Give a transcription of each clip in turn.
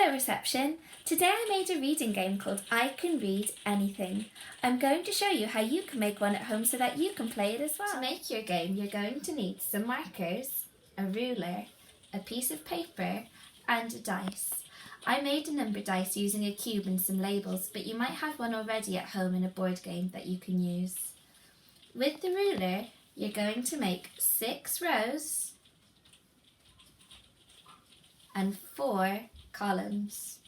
Hello reception. Today I made a reading game called I Can Read Anything. I'm going to show you how you can make one at home so that you can play it as well. To make your game, you're going to need some markers, a ruler, a piece of paper and a dice. I made a number dice using a cube and some labels, but you might have one already at home in a board game that you can use. With the ruler, you're going to make 6 rows and 4 columns.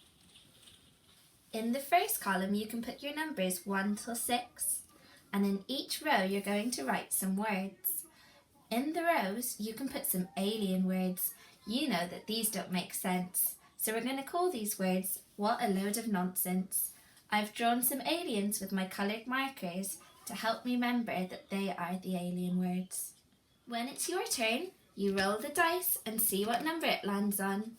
In the first column you can put your numbers 1 till 6, and in each row you're going to write some words. In the rows you can put some alien words. You know that these don't make sense, so we're going to call these words What a Load of Nonsense. I've drawn some aliens with my coloured markers to help me remember that they are the alien words. When it's your turn, you roll the dice and see what number it lands on.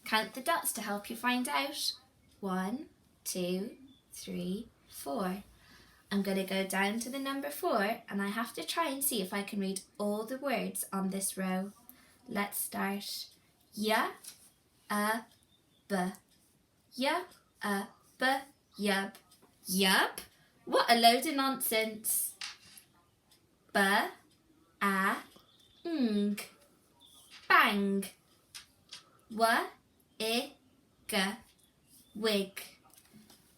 Count the dots to help you find out. 1, 2, 3, 4. I'm going to go down to the number 4 and I have to try and see if I can read all the words on this row. Let's start. Ya, a, b. Ya, a, b, yub. Yub? What a load of nonsense. B, a, ng. Bang. W, I, g. Wig.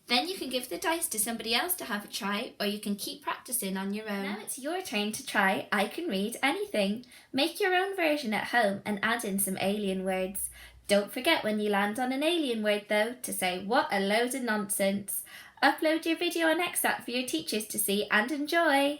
Then you can give the dice to somebody else to have a try, or you can keep practicing on your own. Now it's your turn to try I Can Read Anything. Make your own version at home and add in some alien words. Don't forget when you land on an alien word though to say what a load of nonsense. Upload your video on XApp for your teachers to see and enjoy.